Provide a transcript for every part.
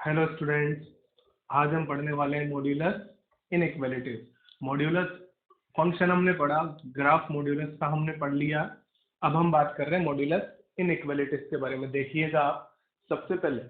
Hello students. आज हम पढ़ने वाले हैं मॉड्यूलस इनइक्वालिटीज। मॉड्यूलस फंक्शन हमने पढ़ा, ग्राफ मॉड्यूलस का हमने पढ़ लिया। अब हम बात कर रहे हैं मॉड्यूलस इनइक्वालिटीज के बारे में। देखिएगा आप, सबसे पहले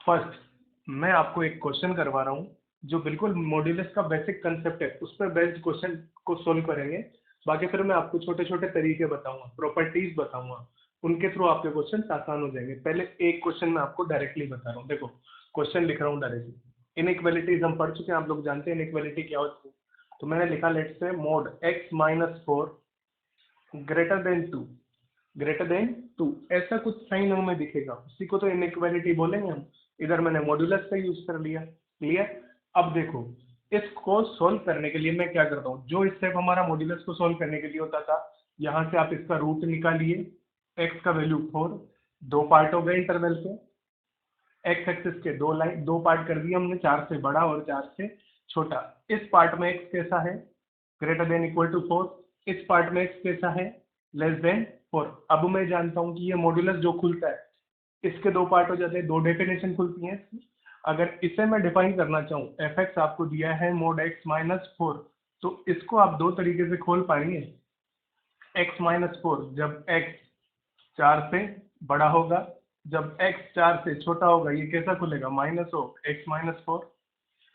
फर्स्ट मैं आपको एक क्वेश्चन करवा रहा हूँ जो बिल्कुल मॉड्यूलस का बेसिक कंसेप्ट है, उस पर बेस्ड क्वेश्चन को सोल्व करेंगे। बाकी फिर मैं आपको छोटे छोटे तरीके बताऊंगा, प्रॉपर्टीज बताऊंगा, उनके थ्रू आपके क्वेश्चन आसान हो जाएंगे। पहले एक क्वेश्चन मैं आपको डायरेक्टली बता रहा हूँ। देखो, क्वेश्चन लिख रहा हूँ डायरेक्टली। इनइक्वालिटीज हम पढ़ चुके हैं, आप लोग जानते हैं इनइक्वालिटी क्या होती है। तो मैंने लिखा, let's say mod x minus four greater than two, greater than two, ऐसा कुछ साइन हमें दिखेगा, उसी को तो इनइक्वालिटी बोलेंगे हम। इधर मैंने मॉड्यूलस का यूज कर लिया। क्लियर। अब देखो, इसको सोल्व करने के लिए मैं क्या करता हूँ, जो स्टेप हमारा मॉड्यूलस को सोल्व करने के लिए होता था, यहाँ से आप इसका रूट निकालिए। x का वैल्यू 4, दो पार्ट हो गए इंटरवल के। x एक्सिस के दो पार्ट कर दिए हमने, 4 से बड़ा और 4 से छोटा। इस पार्ट में x कैसा है, ग्रेटर देन इक्वल टू 4। इस पार्ट में x कैसा है, लेस देन 4। अब मैं जानता हूँ कि ये मॉड्यूलस जो खुलता है, इसके दो पार्ट हो जाते हैं, दो डेफिनेशन खुलती हैं इसकी। अगर इसे मैं डिफाइन करना चाहूँ, एफ एक्स आपको दिया है मोड x माइनस फोर, तो इसको आप दो तरीके से खोल पाएंगे। x माइनस फोर जब x 4 से बड़ा होगा, जब x 4 से छोटा होगा, ये कैसा खुलेगा, माइनस हो x माइनस फोर।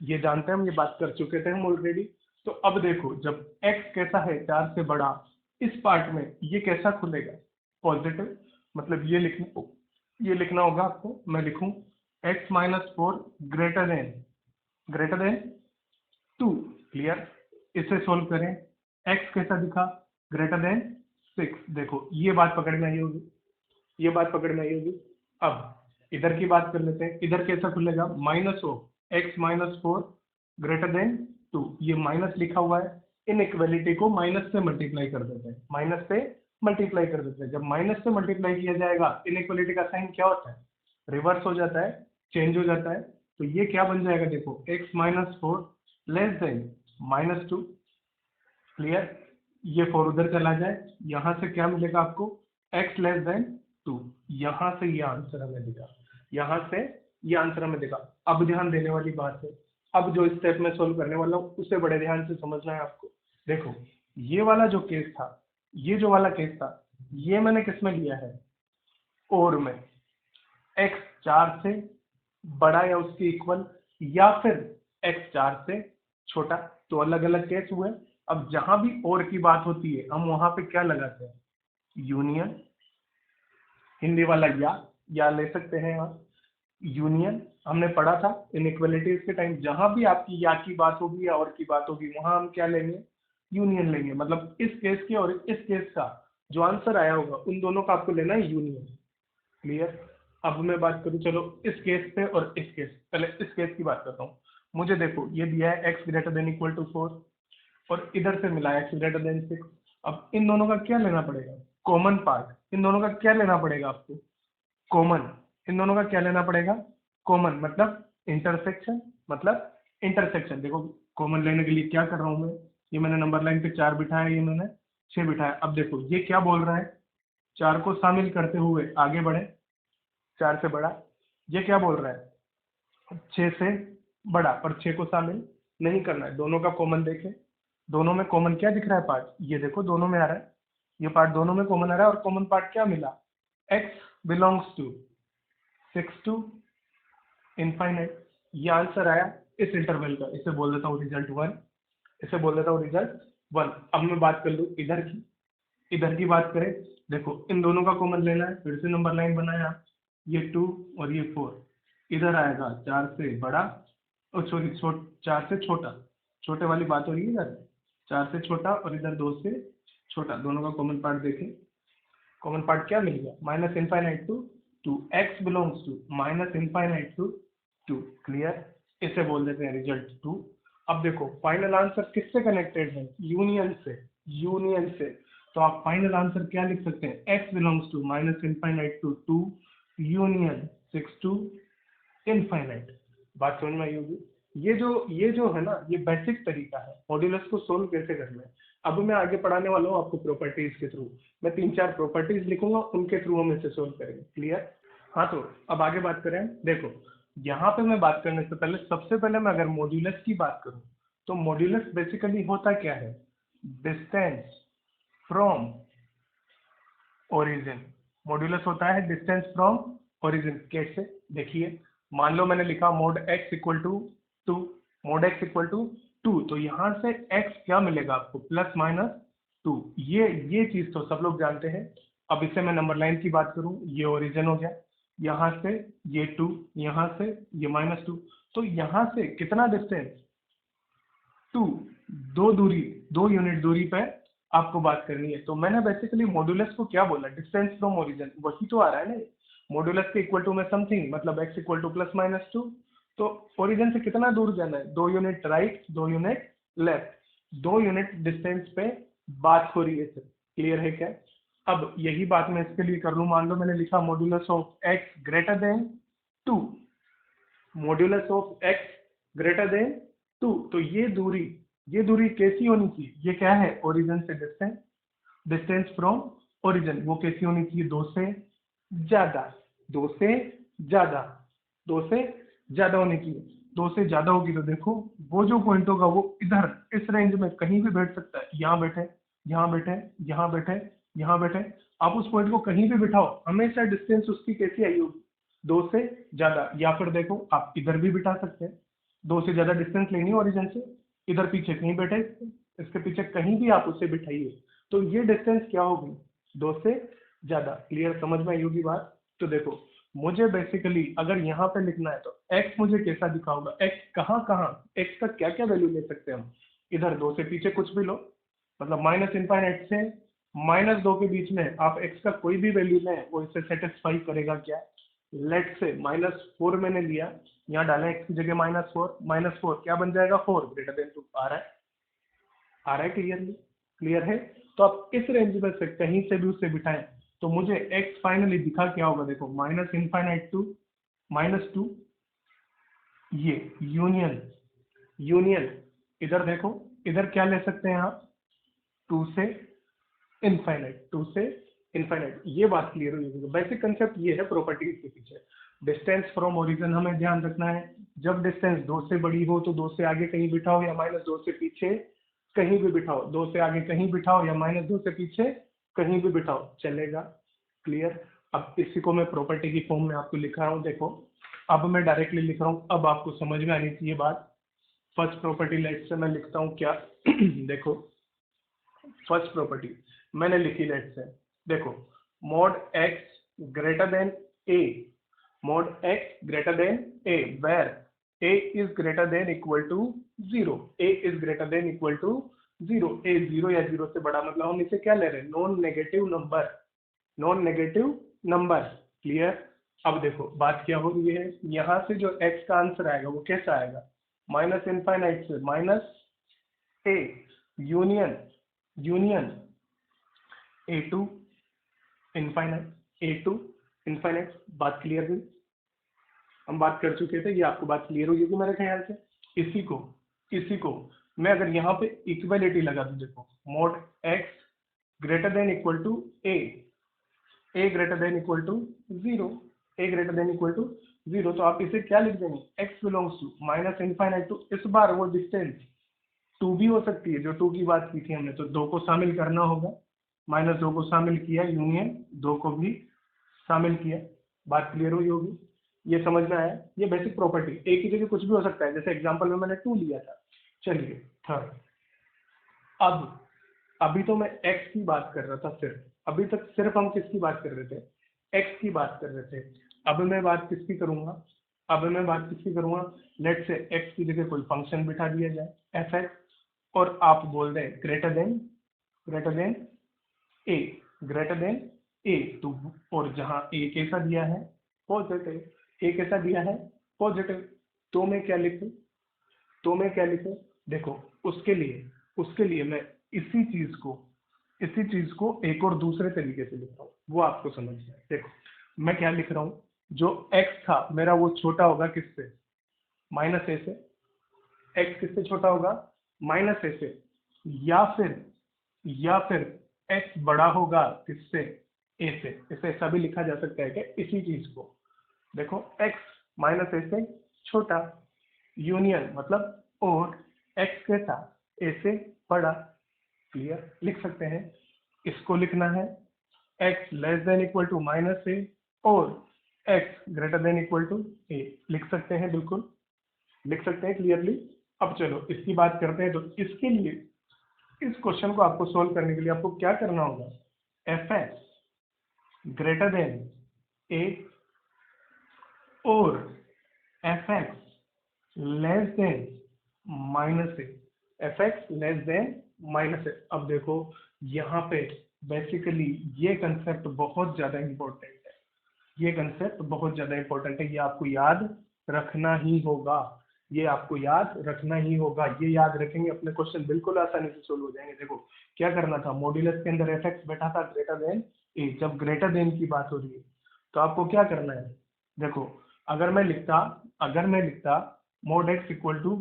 ये जानते हैं हम, ये बात कर चुके थे हम ऑलरेडी। तो अब देखो, जब x कैसा है, 4 से बड़ा, इस पार्ट में ये कैसा खुलेगा, पॉजिटिव। मतलब ये लिखना होगा आपको। मैं लिखूं x minus four greater than two. Clear. इसे सोल्व करें, x कैसा दिखा, ग्रेटर देन सिक्स। देखो, ये बात पकड़ में आई होगी, ये बात पकड़ में आई होगी। अब इधर की बात कर लेते हैं, इधर कैसा खुलेगा, माइनस हो x minus four greater than two. ये माइनस लिखा हुआ है, इन इक्वलिटी को माइनस से मल्टीप्लाई कर देते हैं, माइनस से मल्टीप्लाई कर देते हैं। जब माइनस से मल्टीप्लाई किया जाएगा, इन इक्वलिटी का साइन क्या होता है, रिवर्स हो जाता है, चेंज हो जाता है। तो ये क्या बन जाएगा, देखो x minus four less than minus two. Clear. ये फोर उधर चला जाए, यहाँ से क्या मिलेगा आपको, x लेस देन टू। यहाँ से ये आंसर हमें दिखा, यहाँ से ये आंसर हमें दिखा। अब ध्यान देने वाली बात है, अब जो स्टेप में सोल्व करने वाला हूँ उसे बड़े ध्यान से समझना है आपको। देखो, ये वाला जो केस था, ये जो वाला केस था, ये मैंने किस में लिया है, और में x 4 से बड़ा या उसके इक्वल, या फिर x 4 से छोटा। तो अलग अलग केस हुए। अब जहां भी और की बात होती है, हम वहां पे क्या लगाते हैं, यूनियन। हिंदी वाला या ले सकते हैं आप, यूनियन हमने पढ़ा था इनइक्वालिटीज के टाइम। जहां भी आपकी या की बात होगी या और की बात होगी, वहां हम क्या लेंगे, यूनियन लेंगे। मतलब इस केस के और इस केस का जो आंसर आया होगा, उन दोनों का आपको लेना है यूनियन। क्लियर। अब मैं बात करूं, चलो इस केस पे और इस केस, पहले इस केस की बात करता हूँ। मुझे देखो, ये दिया है x greater than equal to four, और इधर से मिला है x ग्रेटर देन सिक्स। अब इन दोनों का क्या लेना पड़ेगा, कॉमन पार्ट। इन दोनों का क्या लेना पड़ेगा आपको, कॉमन। इन दोनों का क्या लेना पड़ेगा, कॉमन। मतलब इंटरसेक्शन, मतलब इंटरसेक्शन। देखो, कॉमन लेने के लिए क्या कर रहा हूं मैं, ये मैंने नंबर लाइन पे 4 बिठाया, ये मैंने 6 बिठाया। अब देखो, ये क्या बोल रहा है, 4 को शामिल करते हुए आगे बढ़े, 4 से बड़ा। ये क्या बोल रहा है, 6 से बड़ा, पर 6 को शामिल नहीं करना है। दोनों का कॉमन देखें, दोनों में कॉमन क्या दिख रहा है पार्ट, ये देखो दोनों में आ रहा है, ये पार्ट दोनों में कॉमन आ रहा है। और कॉमन पार्ट क्या मिला, x belongs to 6 to infinite. ये आंसर आया इस इंटरवल का। इसे बोल देता हूँ रिजल्ट वन, इसे बोल देता हूँ रिजल्ट वन। अब मैं बात कर लूँ इधर की, इधर की बात करें। देखो, इन दोनों का कॉमन लेना है, फिर से नंबर लाइन बनाया, ये 2 और ये 4। इधर आएगा 4 से बड़ा, और सॉरी 4 से छोटा, छोटे वाली बात हो रही है इधर, 4 से छोटा और इधर 2 से छोटा। दोनों का कॉमन पार्ट देखें, कॉमन पार्ट क्या मिल गया, minus infinite to two. X belongs to minus infinite to two. Clear. इसे बोल देते हैं रिजल्ट टू। अब देखो, फाइनल आंसर किससे कनेक्टेड है, यूनियन से, यूनियन से। तो आप फाइनल आंसर क्या लिख सकते हैं, x belongs to minus infinite to two union 6 to infinite. बात समझ में आई होगी। ये जो है ना, ये बेसिक तरीका है मॉड्यूलस को सोल्व कैसे करना है। अब मैं आगे पढ़ाने वाला हूँ आपको प्रॉपर्टीज के थ्रू। मैं 3-4 प्रॉपर्टीज लिखूंगा, उनके थ्रू हम इसे सोल्व करेंगे। क्लियर। हाँ, तो अब आगे बात करें। देखो, यहाँ पे मैं बात करने से पहले सबसे पहले मैं अगर मॉड्यूलस की बात करूँ तो मॉड्यूलस बेसिकली होता क्या है, डिस्टेंस फ्रॉम ओरिजिन। मॉड्यूलस होता है डिस्टेंस फ्रॉम ओरिजिन। कैसे, देखिए मान लो मैंने लिखा mod x equal to 2, mod x equal to 2, तो यहाँ से एक्स क्या मिलेगा आपको, प्लस माइनस 2। ये चीज तो सब लोग जानते हैं। अब इससे मैं नंबर लाइन की बात करूँ, ये ओरिजिन हो गया, यहाँ से ये 2, यहाँ से ये -2, तो यहाँ से कितना डिस्टेंस, 2, दो यूनिट दूरी पे आपको बात करनी है। तो मैंने बेसिकली मॉड्यूलस को क्या बोला, डिस्टेंस फ्रॉम ओरिजिन, वही तो आ रहा है ना। मॉड्यूलस के इक्वल टू में समथिंग, मतलब x equal two plus minus 2, तो ओरिजिन से कितना दूर जाना है, 2 unit right, 2 unit left, 2 unit distance पे बात हो रही है सर। क्लियर है क्या? अब यही बात मैं इसके लिए कर लूँ, मान लो मैंने लिखा modulus of x greater then 2, modulus of x greater then 2, तो ये दूरी कैसी होनी चाहिए, ये क्या है, ओरिजिन से डिस्टेंस, डिस्टेंस फ्रॉम ओरिजिन, वो कैसी होनी चाहिए, 2 से ज्यादा, 2 से ज्यादा, 2 से ज्यादा होनी चाहिए। 2 से ज्यादा होगी तो देखो वो जो पॉइंट होगा वो इधर इस रेंज में कहीं भी बैठ सकता है, यहाँ बैठे, यहाँ बैठे, यहाँ बैठे, यहाँ बैठे, आप उस पॉइंट को कहीं भी बिठाओ, हमेशा डिस्टेंस उसकी कैसी आई होगी, 2 से ज्यादा। या फिर देखो आप इधर भी बिठा सकते हैं, 2 से ज्यादा डिस्टेंस लेनी ओरिजिन से, इधर पीछे कहीं बैठे, इसके पीछे कहीं भी आप उसे बिठाइए, तो ये डिस्टेंस क्या होगी, 2 से ज्यादा। क्लियर, समझ में आई होगी बात। तो देखो मुझे बेसिकली अगर यहाँ पे लिखना है तो x मुझे कैसा दिखा होगा, x कहाँ कहाँ, x का क्या क्या वैल्यू ले सकते हैं हम, इधर 2 से पीछे कुछ भी लो, मतलब माइनस इनफाइनाइट से -2 के बीच में आप x का कोई भी वैल्यू लें वो इसे सेटिस्फाई करेगा क्या। लेट से -4 मैंने लिया, यहाँ डालें x की जगह -4 क्या बन जाएगा, 4 ग्रेटर देन 2 आ रहा है, आ रहा है क्लियरली, क्लियर है। तो आप इस रेंज में से कहीं से भी उसे बिठाएं तो मुझे x फाइनली दिखा क्या होगा, देखो माइनस इनफाइनाइट टू -2, ये यूनियन, यूनियन, इधर देखो इधर क्या ले सकते हैं आप, 2 से इनफाइनाइट, 2 से इनफाइनाइट। ये बात क्लियर हुई होगी। बेसिक कंसेप्ट ये है प्रॉपर्टीज के पीछे। डिस्टेंस फ्रॉम ओरिजिन हमें ध्यान रखना है, जब डिस्टेंस 2 से बड़ी हो तो 2 से आगे कहीं बिठाओ या -2 से पीछे कहीं भी बिठाओ, 2 से आगे कहीं बिठाओ या -2 से पीछे कहीं भी बिठाओ चलेगा। क्लियर। अब इसी को मैं प्रॉपर्टी की फॉर्म में आपको लिखा रहा हूँ, देखो अब मैं डायरेक्टली लिख रहा हूँ, अब आपको समझ में आनी चाहिए बात। फर्स्ट प्रॉपर्टी लेट से मैं लिखता हूँ क्या देखो फर्स्ट प्रॉपर्टी मैंने लिखी लेट से, देखो mode x greater than A, mod x greater than a where a is greater than equal to 0, a is greater than equal to 0, a 0 या 0 से बड़ा, मतलब हम इसे क्या ले रहे हैं, non negative number, non negative number. Clear. अब देखो बात क्या हो रही है, यहाँ से जो x का आंसर आएगा वो कैसा आएगा, माइनस इनफाइनाइट से minus a union, union a to infinite, a to infinite. बात क्लियर हुई, हम बात कर चुके थे, ये आपको बात क्लियर हुई होगी मेरे ख्याल से। इसी को मैं अगर यहाँ पे इक्वलिटी लगा दूं, देखो mod x greater than equal to a, a greater than equal to 0, a greater than equal to 0, तो आप इसे क्या लिख देंगे, x belongs to minus infinite to, इस बार वो डिस्टेंस 2 भी हो सकती है, जो 2 की बात की थी हमने, तो 2 को शामिल करना होगा, -2 को शामिल किया, यूनियन 2 को भी शामिल किया। बात क्लियर हुई होगी, ये समझ में आया। ये बेसिक प्रॉपर्टी, एक ही जगह कुछ भी हो सकता है, जैसे एग्जांपल में मैंने 2 लिया था। चलिए थर्ड, अब अभी तो मैं x की बात कर रहा था, सिर्फ अभी तक सिर्फ हम किसकी बात कर रहे थे, x की बात कर रहे थे। अब मैं बात किसकी करूंगा, लेट से x की जगह कोई फंक्शन बिठा दिया जाए f और आप बोल दें greater than a, greater then a, तो और जहां a कैसा दिया है, पॉजिटिव, a कैसा दिया है, पॉजिटिव, तो मैं क्या लिखूं, देखो उसके लिए मैं इसी चीज को एक और दूसरे तरीके से लिख रहा हूँ, वो आपको समझ में। देखो मैं क्या लिख रहा हूँ, जो x था मेरा वो छोटा होगा किससे, -a से, x किससे छोटा होगा, -a से, या फिर x बड़ा होगा किससे, a से। इसे ऐसा भी लिखा जा सकता है कि इसी चीज को देखो x माइनस ए से छोटा, यूनियन मतलब और x कैसा, a से बड़ा। क्लियर, लिख सकते हैं। इसको लिखना है x less than equal to minus A और x greater than equal to A. लिख सकते हैं, बिल्कुल लिख सकते हैं क्लियरली। अब चलो इसकी बात करते हैं। तो इसके लिए, इस क्वेश्चन को आपको सोल्व करने के लिए आपको क्या करना होगा, F X greater than A और F X less than minus A, F X less than minus A. अब देखो यहाँ पे बेसिकली ये कंसेप्ट बहुत ज्यादा इंपॉर्टेंट है, ये कंसेप्ट बहुत ज्यादा इंपॉर्टेंट है, ये आपको याद रखना ही होगा, ये आपको याद रखना ही होगा। ये याद रखेंगे अपने क्वेश्चन बिल्कुल आसानी से सोल्व हो जाएंगे। देखो क्या करना था, मॉड्यूलस के अंदर एफ एक्स बैठा था ग्रेटर देन ए। जब ग्रेटर देन की बात हो रही है तो आपको क्या करना है, देखो अगर मैं लिखता मोड एक्स इक्वल टू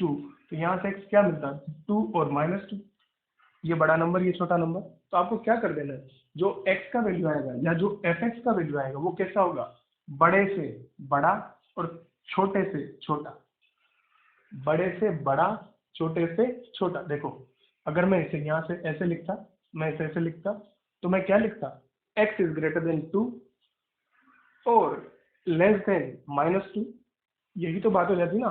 2, तो यहाँ से एक्स क्या मिलता, 2 और माइनस 2, ये बड़ा नंबर ये छोटा नंबर। तो आपको क्या कर देना है, जो x का वैल्यू आएगा या जो fx का वैल्यू आएगा वो कैसा होगा, बड़े से बड़ा और छोटे से छोटा, बड़े से बड़ा छोटे से छोटा। देखो अगर मैं इसे यहाँ से ऐसे लिखता, मैं इसे ऐसे लिखता, तो मैं क्या लिखता, x इज ग्रेटर देन 2 और लेस देन माइनस 2। यही तो बात हो जाती ना,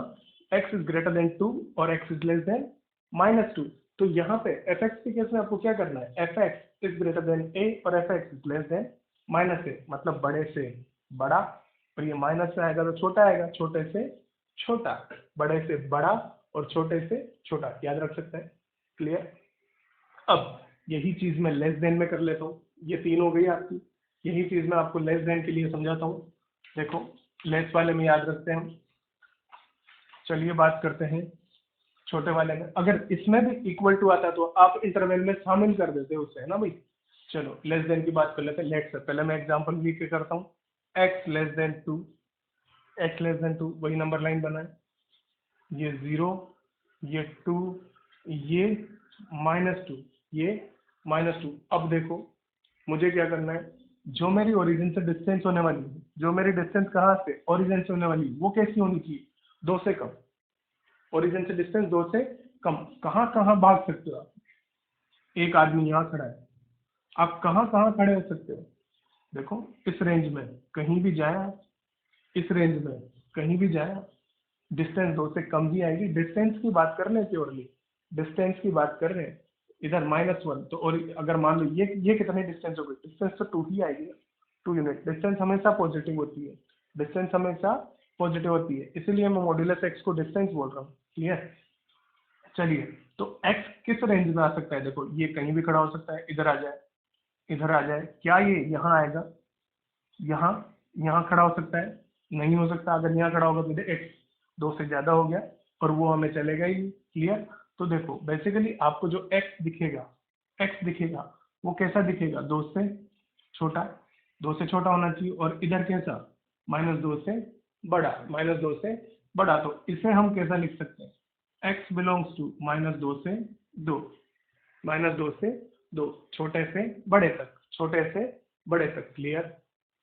x इज ग्रेटर देन 2 और x is less than minus 2। तो यहाँ पे एफ एक्स के केस में आपको क्या करना है, F X is greater than A और F X is less than minus A, मतलब बड़े से बड़ा, और ये माइनस में आएगा तो छोटा आएगा, छोटे से छोटा, बड़े से बड़ा और छोटे से छोटा, याद रख सकते हैं। क्लियर। अब यही चीज मैं लेस देन में कर लेता हूँ, ये 3 हो गई आपकी। यही चीज मैं आपको लेस देन के लिए समझाता हूँ। देखो लेस वाले में याद रखते हैं हम। चलिए बात करते हैं छोटे वाले में। अगर इसमें भी इक्वल टू आता तो आप इंटरवल में शामिल कर देते उसे, है ना भाई। चलो लेस देन की बात कर लेते हैं। लेट से पहले मैं एग्जांपल लिख के करता हूँ, x less then 2, x less then 2, वही नंबर लाइन बनाए, ये 0, ये 2, ये -2, ये -2। अब देखो मुझे क्या करना है, जो मेरी ओरिजिन से डिस्टेंस होने वाली है, जो मेरी डिस्टेंस कहाँ से ओरिजिन से होने वाली, वो कैसी होनी चाहिए, 2 से कम। ओरिजिन से डिस्टेंस 2 से कम। कहाँ कहाँ भाग सकते हो आप, एक आदमी यहाँ खड़ा है, आप कहाँ कहाँ खड़े हो सकते हो, देखो इस रेंज में कहीं भी जाए आप, इस रेंज में कहीं भी जाए आप, डिस्टेंस 2 से कम ही आएगी। डिस्टेंस की बात कर रहे हैं प्योरली, डिस्टेंस की बात कर रहे हैं, इधर -1, तो और अगर मान लो ये कितने डिस्टेंस हो गई, डिस्टेंस तो 2 ही आएगी, 2 यूनिट। डिस्टेंस हमेशा पॉजिटिव होती है, डिस्टेंस हमेशा पॉजिटिव होती है, इसीलिए मैं मॉड्यूलस एक्स को डिस्टेंस बोल रहा हूँ। क्लियर। चलिए तो x किस रेंज में आ सकता है, देखो ये कहीं भी खड़ा हो सकता है, इधर आ जाए, इधर आ जाए, क्या ये यहाँ आएगा, यहाँ यहाँ खड़ा हो सकता है, नहीं हो सकता। अगर यहाँ खड़ा होगा तो x 2 से ज्यादा हो गया और वो हमें चलेगा ही। क्लियर। तो देखो बेसिकली आपको जो x दिखेगा वो कैसा दिखेगा, 2 से छोटा, 2 से छोटा होना चाहिए, और इधर कैसा, -2 से बड़ा, -2 से बड़ा। तो इसे हम कैसा लिख सकते हैं, x बिलोंग्स टू -2 से 2, -2 से 2, छोटे से बड़े तक, छोटे से बड़े तक। क्लियर।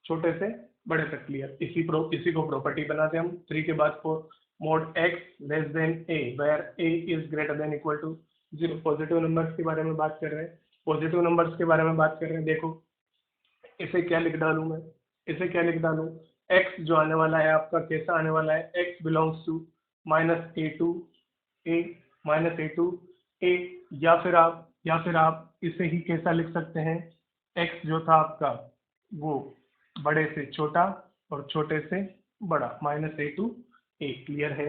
छोटे से बड़े तक। क्लियर। इसी को प्रॉपर्टी बनाते हैं हम 3 के बाद 4, mod x less than a where a is greater than equal to 0। Positive numbers के बारे में बात कर रहे हैं, पॉजिटिव नंबर्स के बारे में बात कर रहे हैं। देखो इसे क्या लिख डालूं मैं, इसे क्या लिख डालूं, x जो आने वाला है आपका कैसा आने वाला है, x belongs to -a2 a -a2 a, या फिर आप इसे ही कैसा लिख सकते हैं, x जो था आपका वो बड़े से छोटा और छोटे से बड़ा, -a2 a। क्लियर है,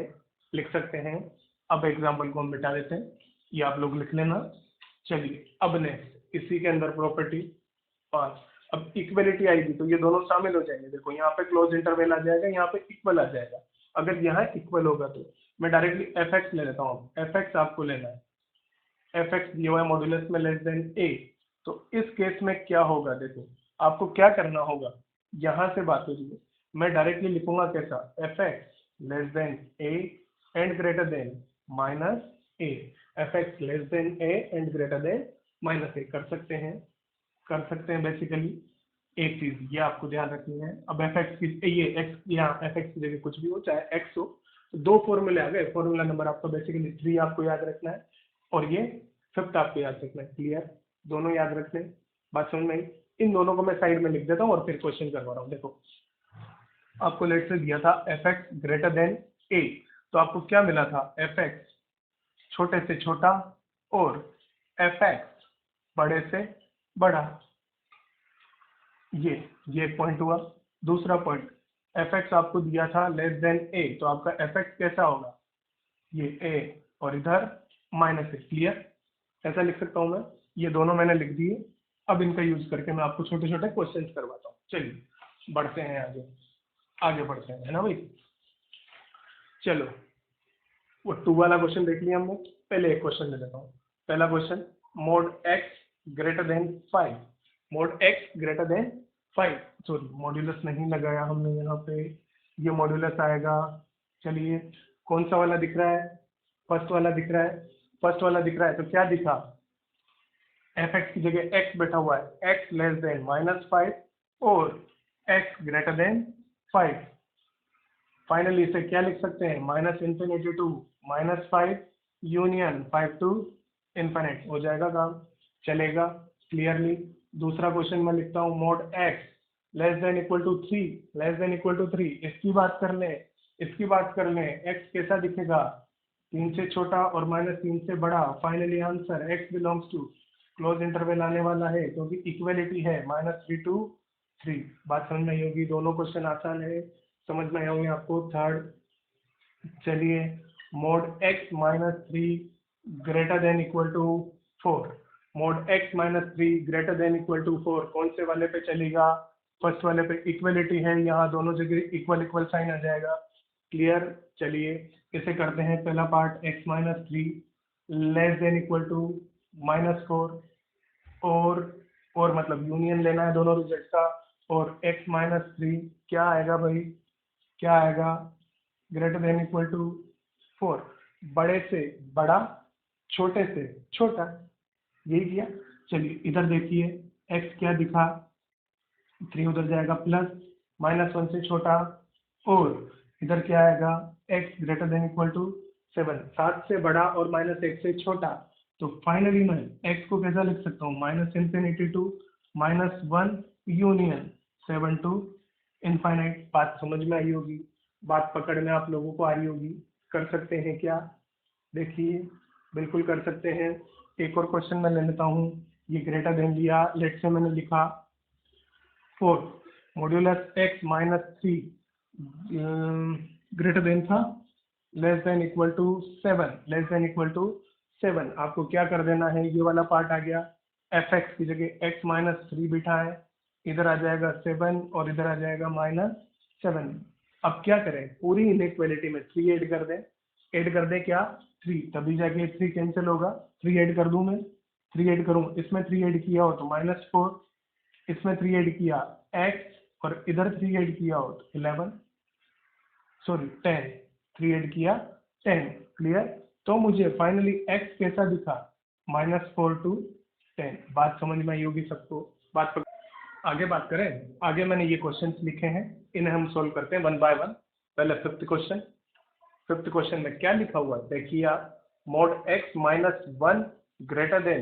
लिख सकते हैं। अब एग्जाम्पल को हम मिटा देते हैं, ये आप लोग लिख लेना। चलिए अब नेक्स्ट इसी के अंदर प्रॉपर्टी 5। अब इक्वलिटी आएगी तो ये दोनों शामिल हो जाएंगे। देखो यहाँ पे क्लोज इंटरवल आ जाएगा, यहाँ पे इक्वल आ जाएगा। अगर यहाँ इक्वल होगा तो मैं डायरेक्टली एफ एक्स ले लेता हूँ, एफ एक्स आपको लेना है, एफ एक्स दिया हुआ है मॉड्यूलस में लेस देन ए। तो इस केस में क्या होगा, देखो आपको क्या करना होगा, यहाँ से बात हो रही है, मैं डायरेक्टली लिखूंगा कैसा, F X less than A and greater than minus A, F X less than A and greater than minus A. कर सकते हैं बेसिकली। एक चीज ये आपको ध्यान रखनी है। अब एफ एक्स की ये एक्स यहाँ एफ एक्स की जगह कुछ भी हो चाहे एक्स हो, तो दो फॉर्मूले आ गए। फॉर्मूला नंबर आपका बेसिकली 3 आपको याद रखना है और ये 5th आपको याद रखना है। क्लियर, दोनों याद रखने, बात समझ में आई। इन दोनों को मैं साइड में लिख देता हूँ और फिर क्वेश्चन करवा रहा हूँ। देखो आपको लेट से दिया था एफ एक्स ग्रेटर देन ए, तो आपको क्या मिला था, एफ एक्स छोटे से छोटा और एफ एक्स बड़े से बड़ा। ये एक पॉइंट हुआ। दूसरा पॉइंट, एफ एक्स आपको दिया था लेस देन ए, तो आपका एफ एक्स कैसा होगा, ये ए और इधर माइनस ए। क्लियर, ऐसा लिख सकता हूँ मैं। ये दोनों मैंने लिख दिए। अब इनका यूज करके मैं आपको छोटे छोटे क्वेश्चंस करवाता हूँ। चलिए बढ़ते हैं आगे, आगे बढ़ते हैं, है ना भाई। चलो वो 2 वाला क्वेश्चन देख लिया हमने। पहले एक क्वेश्चन ले लेता हूँ। पहला question, mode x greater then 5, mode x greater then 5, sorry modulus नहीं लगाया हमने यहाँ पे, ये मॉड्यूलस आएगा। चलिए कौन सा वाला दिख रहा है, फर्स्ट वाला दिख रहा है। फर्स्ट वाला दिख रहा है तो क्या दिखा, एफ एक्स की जगह एक्स बैठा हुआ है, एक्स लेस देन -5 और एक्स ग्रेटर देन 5। फाइनली इसे क्या लिख सकते हैं, -∞ टू -5 यूनियन 5 टू इन्फिनिट, हो जाएगा काम, चलेगा क्लियरली। दूसरा क्वेश्चन मैं लिखता हूँ, mod x less than equal to 3, less than equal to 3, इसकी बात कर लें, इसकी बात कर लें, एक्स कैसा दिखेगा, 3 से छोटा और -3 से बड़ा। Finally answer x belongs to close interval आने वाला है क्योंकि इक्वलिटी है -3 to 3। बात समझ में आई होगी, दोनों क्वेश्चन आसान है, समझ में आए होंगे आपको। थर्ड, चलिए mod x -3 greater than equal to 4, mod x -3 greater than equal to 4 कौन से वाले पे चलेगा, फर्स्ट वाले पे। इक्वलिटी है यहाँ, दोनों जगह इक्वल इक्वल साइन आ जाएगा। क्लियर, चलिए इसे करते हैं। पहला part, x -3 less than equal to -4 और मतलब यूनियन लेना है दोनों रिजल्ट का, और x -3 क्या आएगा भाई, क्या आएगा, ग्रेटर देन इक्वल टू 4, बड़े से बड़ा छोटे से छोटा, यही किया। चलिए इधर देखिए, x क्या दिखा, 3 उधर जाएगा प्लस -1 से छोटा, और इधर क्या आएगा, x greater than equal to 7, 7 से बड़ा और -1 से छोटा। तो फाइनली मैं x को कैसा लिख सकता हूँ, -∞ टू -1 यूनियन 7 टू इनफाइनाइट। बात समझ में आई होगी, बात पकड़ में आप लोगों को आ रही होगी। कर सकते हैं क्या, देखिए बिल्कुल कर सकते हैं। एक और क्वेश्चन मैं ले लेता हूँ। ये ग्रेटर देन लिया, लेट से मैंने लिखा 4, मॉड्यूलस x -3 ग्रेटर देन था less than equal to 7, less than equal to 7। आपको क्या कर देना है, ये वाला पार्ट आ गया, एफ एक्स की जगह x -3 बिठा है, इधर आ जाएगा 7 और इधर आ जाएगा -7। अब क्या करें, पूरी इनइक्वालिटी में 3 ऐड कर दें क्या, 3, तभी जाके 3 कैंसिल होगा। 3 ऐड कर दूं मैं, 3 ऐड करूं, इसमें 3 ऐड किया हो तो -4, इसमें 3 ऐड किया x और इधर 3 ऐड किया हो तो 11, सॉरी 10, 3 ऐड किया 10। क्लियर, तो मुझे फाइनली x कैसा दिखा, -4 to 10। बात समझ में आई होगी सबको। आगे बात करें, आगे मैंने ये क्वेश्चंस लिखे हैं, इन्हें हम सोल्व करते हैं 1 by 1। पहले फिफ्थ क्वेश्चन में क्या लिखा हुआ है देखिए आप, मोड x -1 ग्रेटर देन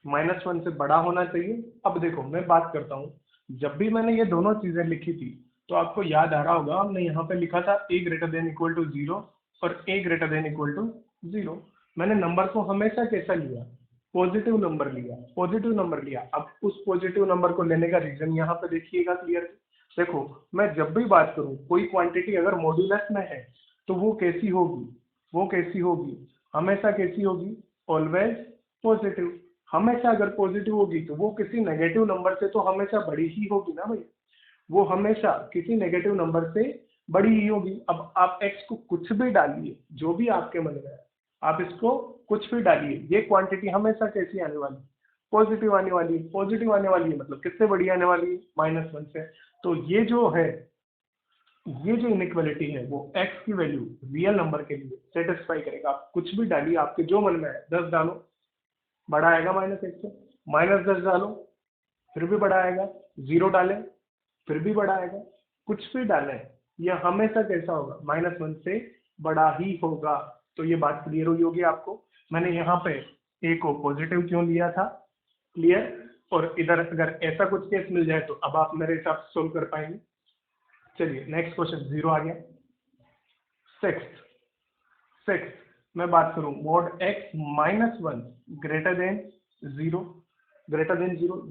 -1 से बड़ा होना चाहिए। अब देखो मैं बात करता हूँ, जब भी मैंने ये दोनों चीजें लिखी थी तो आपको याद आ रहा होगा, हमने यहाँ पे लिखा था a greater than equal to 0 और a greater than equal to 0। मैंने नंबर को हमेशा कैसा लिया, पॉजिटिव नंबर लिया, पॉजिटिव नंबर लिया। अब उस पॉजिटिव नंबर को लेने का रीजन यहाँ पे देखिएगा क्लियर। देखो मैं जब भी बात करूँ, कोई क्वांटिटी अगर मॉड्यूलस में है तो वो कैसी होगी, वो कैसी होगी, हमेशा कैसी होगी, ऑलवेज पॉजिटिव। हमेशा अगर पॉजिटिव होगी तो वो किसी नेगेटिव नंबर से तो हमेशा बड़ी ही होगी ना भाई, वो हमेशा किसी नेगेटिव नंबर से बड़ी ही होगी। अब आप x को कुछ भी डालिए, जो भी आपके मन में है आप इसको कुछ भी डालिए, ये क्वांटिटी हमेशा कैसी आने वाली, पॉजिटिव आने वाली है। पॉजिटिव आने वाली है मतलब किससे बड़ी आने वाली है, -1 से। तो ये जो है, ये जो इनइक्वालिटी है वो x की वैल्यू रियल नंबर के लिए सेटिस्फाई करेगा। आप कुछ भी डालिए, आपके जो मन में है, 10 डालो, बड़ा आएगा -1 से, -10 डालो, फिर भी बड़ा आएगा, 0 डालें फिर भी बड़ा आएगा, कुछ भी डालें यह हमेशा कैसा होगा, -1 से बड़ा ही होगा। तो ये बात क्लियर हुई होगी आपको। मैंने यहाँ पे ए को पॉजिटिव क्यों लिया था, क्लियर। और इधर अगर ऐसा कुछ केस मिल जाए तो अब आप मेरे हिसाब से सोल्व कर पाएंगे। चलिए नेक्स्ट क्वेश्चन 0 आ गया। सिक्स मैं बात करूं, mod x -1 ग्रेटर देन 0,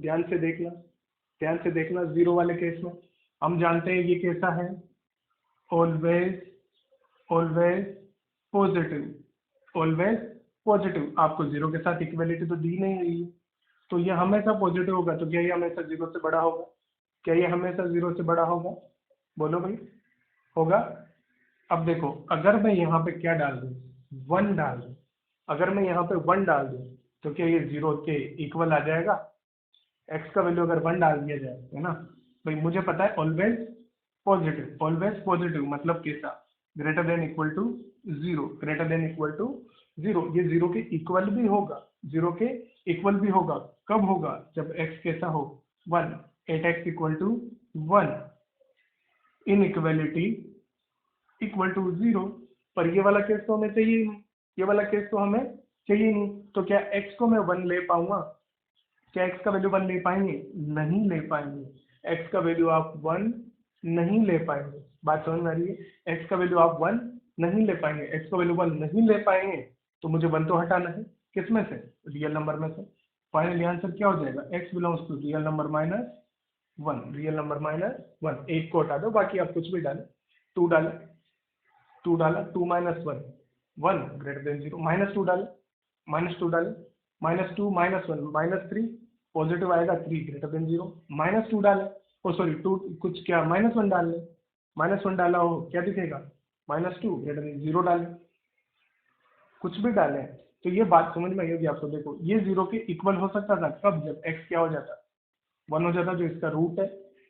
ध्यान से देखना 0 वाले केस में हम जानते हैं ये कैसा है, ऑलवेज पॉजिटिव। आपको 0 के साथ इक्वलिटी तो दी नहीं हुई है, तो ये हमेशा पॉजिटिव होगा। तो क्या ये हमेशा 0 से बड़ा होगा, बोलो भाई, होगा। अब देखो अगर मैं यहाँ पे क्या डाल दूँ, 1 डाल दूँ, अगर मैं यहाँ पे 1 डाल दूँ तो क्या ये 0 के इक्वल आ जाएगा। x का वैल्यू अगर 1 डाल दिया जाए, है ना भाई, मुझे पता है ऑलवेज पॉजिटिव मतलब कैसा, ग्रेटर देन इक्वल टू 0, ये 0 के इक्वल भी होगा, कब होगा, जब x कैसा हो 1, at x equal to 1, inequality equal to 0। पर ये वाला केस तो हमें चाहिए ही नहीं, तो क्या x को मैं 1 ले पाऊंगा, क्या x का वैल्यू 1 ले पाएंगे, नहीं ले पाएंगे। x का वैल्यू आप 1 नहीं ले पाएंगे, बात समझ में आ रही है, x का वैल्यू आप 1 नहीं ले पाएंगे, x का वैल्यू 1 नहीं ले पाएंगे तो मुझे 1 तो हटाना है, किसमें से, रियल नंबर में से। फाइनली आंसर क्या हो जाएगा, x belongs to real number -1, एक को हटा दो, बाकी आप कुछ भी डालें, 2 डाला, 2 -1, 1 ग्रेटर देन 0, -2 डाले, -2 -1 -3, पॉजिटिव आएगा, 3 ग्रेटर देन 0, -2 डाले, ओ सॉरी 2 कुछ क्या -1 डाल ले, -1 डाला हो क्या दिखेगा, -2 ग्रेटर देन 0 डाले, कुछ भी डाले। तो ये बात समझ में आई होगी आपको। देखो ये 0 के इक्वल हो सकता था कब, जब x क्या हो जाता, 1 हो जाता, जो इसका रूट है,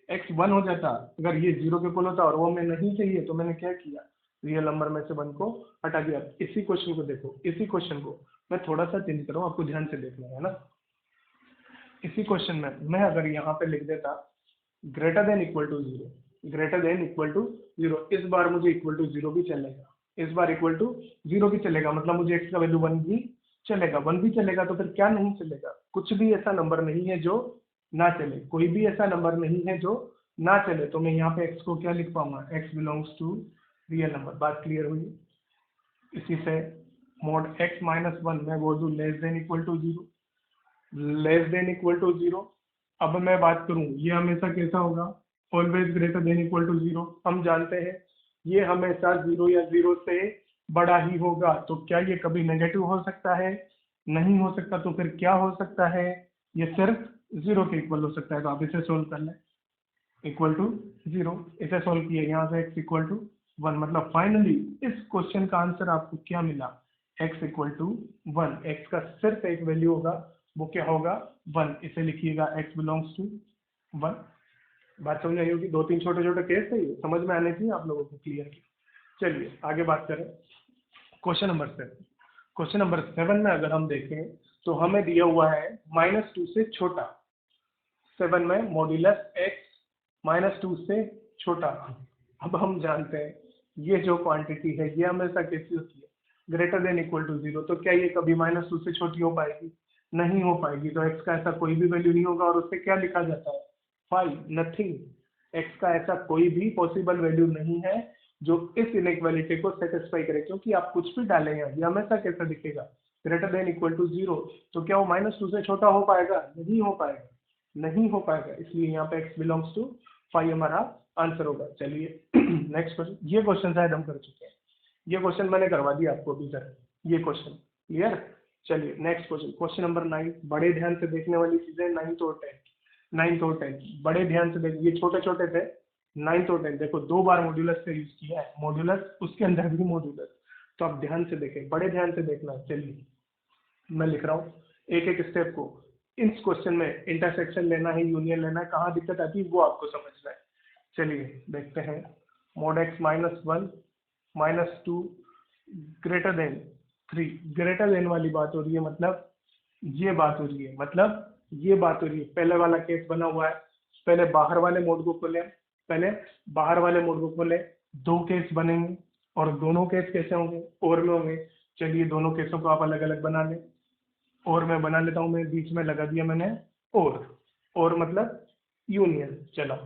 x 1 हो जाता। अगर ये 0 के इक्वल होता और वो मैं नहीं चाहिए तो मैंने क्या किया, रियल नंबर में से 1 को हटा दिया। इसी क्वेश्चन को देखो, इसी क्वेश्चन को मैं थोड़ा सा चेंज करूँ, आपको ध्यान से देखना है ना। इसी क्वेश्चन में मैं अगर यहाँ पे लिख देता ग्रेटर देन इक्वल टू 0, इस बार मुझे इक्वल टू 0 भी चलेगा, इस बार इक्वल टू 0 भी चलेगा, मतलब मुझे x का वैल्यू 1 भी चलेगा, तो फिर क्या नहीं चलेगा, कुछ भी ऐसा नंबर नहीं है जो ना चले, कोई भी ऐसा नंबर नहीं है जो ना चले। तो मैं यहाँ पे x को क्या लिख पाऊंगा, x belongs to real number. बात क्लियर हुई। इसी से mod x -1 मैं बोल दूं लेस देन इक्वल टू 0, अब मैं बात करूं ये हमेशा कैसा होगा, always greater than equal to 0। हम जानते हैं ये हमेशा 0 या 0 से बड़ा ही होगा। तो क्या ये कभी नेगेटिव हो सकता है, नहीं हो सकता। तो फिर क्या हो सकता है, ये सिर्फ 0 के इक्वल हो सकता है। तो आप इसे सोल्व कर लें, इक्वल टू 0, इसे सोल्व किए, यहाँ से x इक्वल टू 1, मतलब फाइनली इस क्वेश्चन का आंसर आपको क्या मिला, x इक्वल टू 1। x का सिर्फ एक वैल्यू होगा, वो क्या होगा, 1। इसे लिखिएगा x बिलोंग्स टू 1। बात समझ आई होगी। 2-3 छोटे छोटे केस थे, समझ में आने चाहिए आप लोगों को, क्लियर की। चलिए आगे बात करें, क्वेश्चन नंबर 7 में अगर हम देखें तो हमें दिया हुआ है -2 से छोटा, 7 में मॉड्यूलस x -2 से छोटा। अब हम जानते हैं ये जो क्वांटिटी है ये हमेशा कैसी होती है, ग्रेटर देन इक्वल टू 0। तो क्या ये कभी -2 से छोटी हो पाएगी, नहीं हो पाएगी। तो x का ऐसा कोई भी वैल्यू नहीं होगा, और उससे क्या लिखा जाता है, 5, नथिंग। x का ऐसा कोई भी पॉसिबल वैल्यू नहीं है जो इस इनइक्वालिटी को सेटिस्फाई करे, क्योंकि आप कुछ भी डालें यहाँ, ये हमेशा कैसा दिखेगा, ग्रेटर देन इक्वल टू 0। तो क्या वो -2 से छोटा हो पाएगा, नहीं हो पाएगा, इसलिए यहाँ पे x बिलोंग्स टू 5 हमारा आंसर होगा। चलिए नेक्स्ट क्वेश्चन, ये क्वेश्चन शायद हम कर चुके हैं, ये क्वेश्चन मैंने करवा दिया आपको अभी सर, ये क्वेश्चन क्लियर। चलिए नेक्स्ट क्वेश्चन नंबर 9, बड़े ध्यान से देखने वाली चीजें 9th और 10th, बड़े ध्यान से देखिए, ये छोटे छोटे थे। 9th और 10th देखो, 2 बार मॉड्यूलस का यूज किया है, मॉड्यूलस उसके अंदर भी मॉड्यूलस, तो आप ध्यान से देखें, बड़े ध्यान से देखना है। चलिए मैं लिख रहा हूँ एक एक स्टेप को। इस क्वेश्चन में इंटरसेक्शन लेना है, यूनियन लेना है, कहाँ दिक्कत आती है वो आपको समझना है। चलिए देखते हैं, mod x -1 -2 greater then 3, greater then वाली बात हो रही है, मतलब ये बात हो रही है, मतलब ये बात हो रही है, पहले वाला केस बना हुआ है। पहले बाहर वाले मोड को खोले, पहले बाहर वाले मोड को खोले, दो केस बनेंगे और दोनों केस कैसे होंगे, और में होंगे। चलिए दोनों केसों को आप अलग अलग बना लें, और मैं बना लेता हूँ, मैं बीच में लगा दिया मैंने और मतलब यूनियन। चलो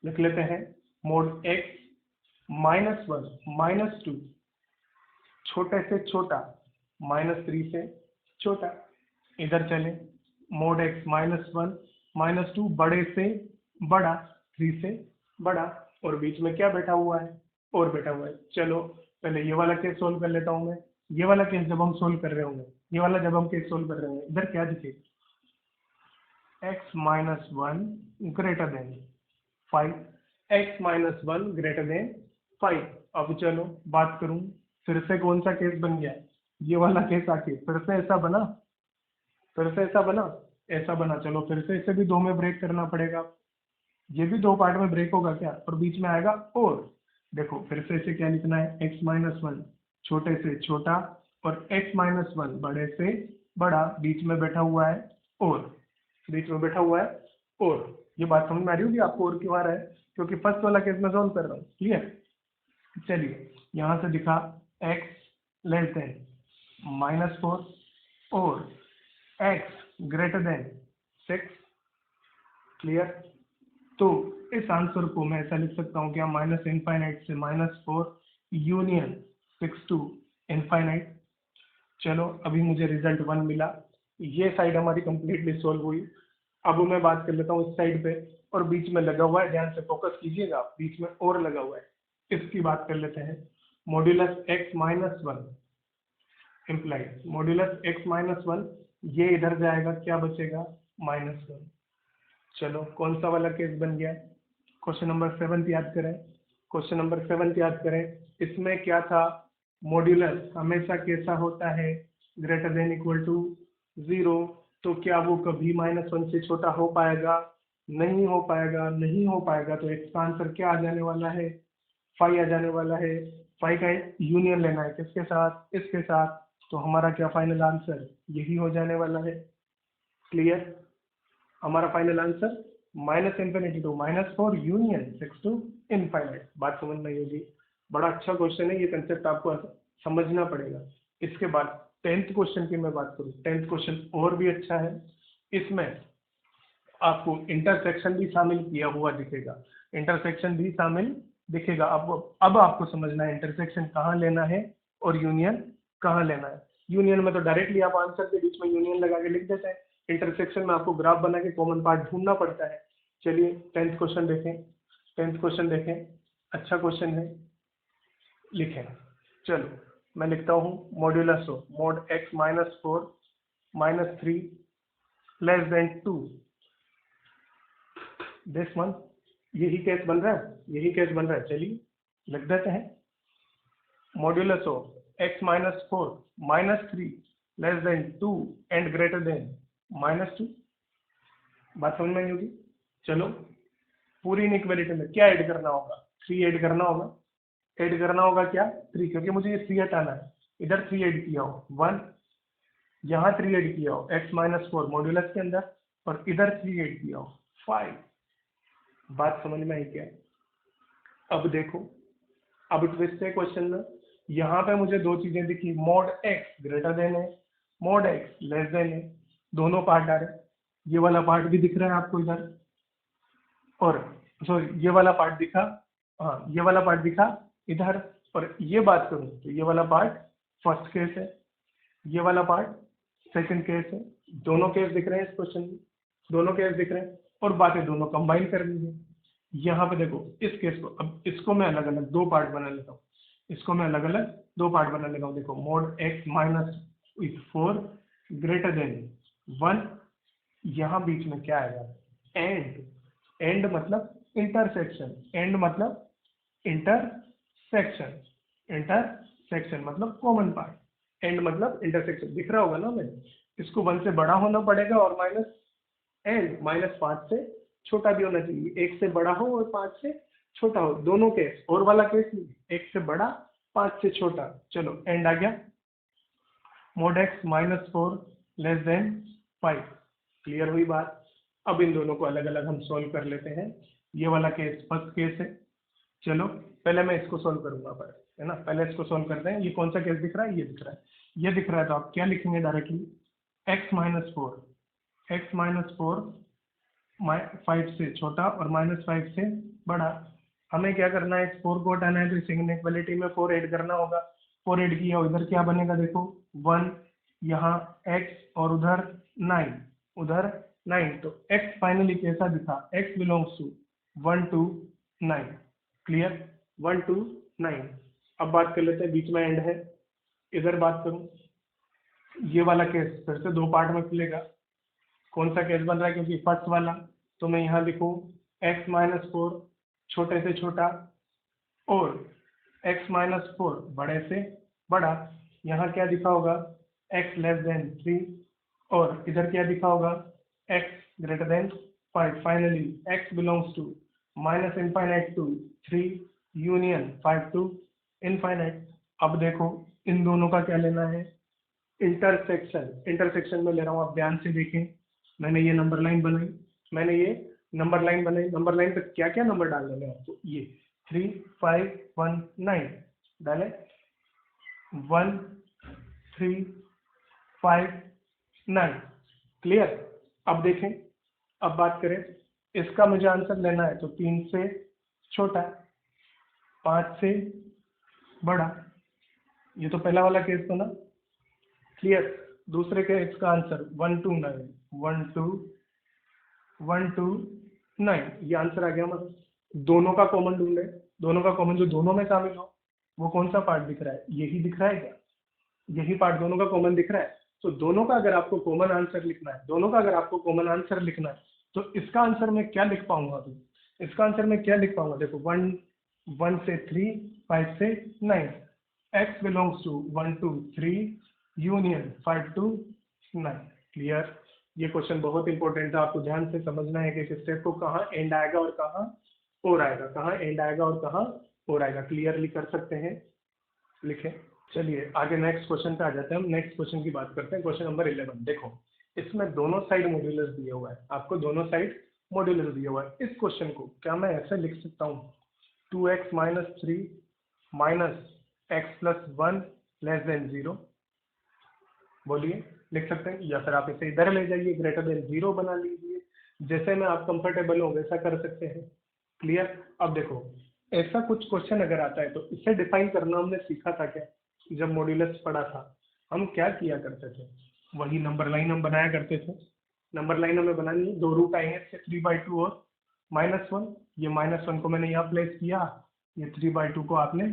लिख लेते हैं, मोड एक्स -1 -2 छोटे से छोटा -3 से छोटा। इधर चले, मोड एक्स -1 -2 बड़े से बड़ा, 3 से बड़ा, और बीच में क्या बैठा हुआ है, और बैठा हुआ है। चलो पहले ये वाला केस सोल्व कर लेता हूँ मैं। ये वाला केस जब हम सोल्व कर रहे होंगे, ये वाला जब हम केस सोल्व कर रहे होंगे, इधर क्या दिखेगा, x -1 greater than 5, x -1 greater than 5। अब चलो बात करूं, फिर से कौन सा केस बन गया, ये वाला केस आके फिर से ऐसा बना, फिर से ऐसा बना, ऐसा बना। चलो फिर से इसे भी दो में ब्रेक करना पड़ेगा, ये भी दो पार्ट में ब्रेक होगा क्या, और बीच में आएगा और। देखो फिर से इसे क्या लिखना है, x -1 छोटे से छोटा और x -1 बड़े से बड़ा, बीच में बैठा हुआ है और, बीच में बैठा हुआ है और। ये बात समझ में आ रही होगी आपको, और क्यों आ रहा है, क्योंकि फर्स्ट वाला केस मैं सॉल्व कर रहा हूँ। क्लियर। चलिए यहाँ से दिखा x लेस देन -4 और x ग्रेटर देन 6। क्लियर। तो इस आंसर को मैं ऐसा लिख सकता हूँ क्या, -∞ से -4 यूनियन 6 टू इनफाइनाइट। चलो अभी मुझे रिजल्ट 1 मिला, ये साइड हमारी कंप्लीटली सॉल्व हुई। अब मैं बात कर लेता हूँ इस साइड पे, और बीच में लगा हुआ है, ध्यान से फोकस कीजिएगा, बीच में और लगा हुआ है, इसकी बात कर लेते हैं। Modulus x -1 implied, modulus x -1, ये इधर जाएगा, क्या बचेगा, -1। चलो कौन सा वाला केस बन गया, क्वेश्चन नंबर 7 याद करें, क्वेश्चन नंबर 7 याद करें। इसमें क्या था, मॉड्यूलस हमेशा कैसा होता है, ग्रेटर देन इक्वल टू 0। तो क्या वो कभी -1 से छोटा हो पाएगा, नहीं हो पाएगा, नहीं हो पाएगा। तो इसका आंसर क्या आ जाने वाला है, 5 आ जाने वाला है। 5 का यूनियन लेना है किसके साथ, इसके साथ। तो हमारा क्या फाइनल आंसर यही हो जाने वाला है। क्लियर। हमारा final answer -∞ to -4 union 6 to infinite. बात समझ में आई होगी। बड़ा अच्छा क्वेश्चन है, ये कंसेप्ट आपको समझना पड़ेगा। इसके बाद 10th क्वेश्चन की मैं बात करूँ, 10th क्वेश्चन और भी अच्छा है। इसमें आपको इंटरसेक्शन भी शामिल किया हुआ दिखेगा, इंटरसेक्शन भी शामिल दिखेगा। अब आपको समझना है इंटरसेक्शन कहाँ लेना है और यूनियन कहाँ लेना है। यूनियन में तो डायरेक्टली आप आंसर के बीच में यूनियन लगा के लिख देते हैं, इंटरसेक्शन में आपको ग्राफ बना के कॉमन पार्ट ढूंढना पड़ता है। चलिए 10th क्वेश्चन देखें, 10th क्वेश्चन देखें, अच्छा क्वेश्चन है, लिखें। चलो मैं लिखता हूँ, modulus of mode x -4 -3 less then 2, this one. यही केस बन रहा है, यही केस बन रहा है। चलिए लिख देते हैं, modulus of x -4 -3 less then 2 and greater then -2। बात समझ में नहीं होगी। चलो पूरी इनइक्वालिटी में क्या ऐड करना होगा, 3 ऐड करना होगा, ऐड करना होगा क्या, 3, क्योंकि मुझे ये 3 हटाना है। इधर 3 ऐड किया हो 1, यहाँ 3 ऐड किया हो x -4 मॉड्यूलस के अंदर, और इधर 3 ऐड किया हो 5। बात समझ में आई क्या। अब देखो, अब ट्विस्ट है क्वेश्चन में, यहाँ पे मुझे दो चीजें दिखी, मोड x ग्रेटर देन है, मोड x लेस देन है, दोनों पार्ट आ रहे हैं। ये वाला पार्ट भी दिख रहा है आपको इधर, और सॉरी ये वाला पार्ट दिखा, हाँ ये वाला पार्ट दिखा इधर। और ये बात करूँ तो ये वाला पार्ट फर्स्ट केस है, ये वाला पार्ट सेकंड केस है। दोनों केस दिख रहे हैं इस क्वेश्चन में, दोनों केस दिख रहे हैं, और बातें दोनों कंबाइन कर लीजिए। यहाँ पे देखो इस केस को, अब इसको मैं अलग अलग दो पार्ट बना लेता हूँ, इसको मैं अलग अलग दो पार्ट बना लेता हूँ। देखो मोड x -4 ग्रेटर देन 1, यहाँ बीच में क्या आएगा, एंड। एंड मतलब इंटरसेक्शन, एंड मतलब इंटरसेक्शन, इंटरसेक्शन मतलब कॉमन पार्ट, एंड मतलब इंटरसेक्शन। दिख रहा होगा ना, मैं इसको 1 से बड़ा होना पड़ेगा और एंड -5 से छोटा भी होना चाहिए, 1 से बड़ा हो और 5 से छोटा हो, दोनों केस। और वाला केस नहीं, 1 से बड़ा 5 से छोटा। चलो एंड आ गया, mode x -4 less than 5। Clear हुई बात। अब इन दोनों को अलग अलग हम सोल्व कर लेते हैं। ये वाला केस फर्स्ट केस है। चलो पहले मैं इसको सोल्व करूंगा पर, है ना, पहले इसको सोल्व करते हैं। ये कौन सा केस दिख रहा है? ये दिख रहा है। ये दिख रहा है तो आप क्या लिखेंगे डायरेक्टली? x-4 5 से छोटा और -5 से बड़ा। हमें क्या करना है? इस 4 को हटाना है, तो इस इनइक्वालिटी में 4 ऐड करना होगा। 4 ऐड किया, उधर क्या बनेगा देखो, 1, यहाँ x और उधर 9, उधर 9, तो x फाइनली कैसा दिखा? x belongs to 1 to 9। Clear? 1 to 9। अब बात कर लेते हैं, बीच में एंड है, इधर बात करूं, ये वाला केस फिर से दो पार्ट में खुलेगा। कौन सा केस बन रहा है? क्योंकि फर्स्ट वाला, तो मैं यहाँ लिखूँ x-4 छोटे से छोटा और x-4 बड़े से बड़ा। यहाँ क्या दिखा होगा? x <3, और इधर क्या दिखा होगा? x <5। Finally x belongs to -∞ to 3 union 5 to ∞। अब देखो इन दोनों का क्या लेना है? इंटरसेक्शन। इंटरसेक्शन में ले रहा हूँ, आप ध्यान से देखें। मैंने ये नंबर लाइन बनाई, नंबर लाइन पे क्या क्या नंबर डालने हैं आपको? ये 3 5 1 9 डाले, 1 3 5 9। क्लियर? अब देखें, अब बात करें, इसका मुझे आंसर लेना है तो 3 से छोटा, 5 से बड़ा। ये तो पहला वाला केस था ना। क्लियर? दूसरे केस का आंसर 1 to 9, 1 to 9, ये आंसर आ गया हमारा। दोनों का कॉमन ढूंढे, दोनों का कॉमन जो दोनों में शामिल हो, वो कौन सा पार्ट दिख रहा है? यही दिख रहा है क्या? यही पार्ट दोनों का कॉमन दिख रहा है। तो दोनों का अगर आपको कॉमन आंसर लिखना है, तो इसका आंसर मैं क्या लिख पाऊंगा अभी? इसका आंसर मैं क्या लिख पाऊंगा? देखो 1 से 3, 5 से 9, x belongs to 1 to 3 union 5 to 9। Clear? ये क्वेश्चन बहुत इंपॉर्टेंट है, आपको ध्यान से समझना है कि इस स्टेप को कहाँ एंड आएगा और कहाँ और आएगा, कहाँ एंड आएगा और कहाँ और आएगा। क्लियरली कर सकते हैं? लिखें। चलिए आगे नेक्स्ट क्वेश्चन पे आ जाते हैं। हम नेक्स्ट क्वेश्चन की बात करते हैं, क्वेश्चन नंबर 11। देखो इसमें दोनों साइड मॉड्यूलस दिया हुआ है, आपको दोनों साइड मॉड्यूलस दिया हुआ है। इस क्वेश्चन को क्या मैं ऐसे लिख सकता हूँ? 2x - 3 -x + 1 <0। बोलिए, लिख सकते हैं? या फिर आप इसे इधर ले जाइए, <0 बना लीजिए। जैसे में आप कंफर्टेबल हो वैसा कर सकते हैं। क्लियर? अब देखो ऐसा कुछ क्वेश्चन अगर आता है तो इसे डिफाइन करना हमने सीखा था क्या? जब मॉड्यूलस पढ़ा था, हम क्या किया करते थे? वही नंबर लाइन हम बनाया करते थे। नंबर लाइन हमें बनानी है, दो रूट आएंगे, 3/2 और -1। ये -1 को मैंने यहाँ प्लेस किया, ये 3/2 को आपने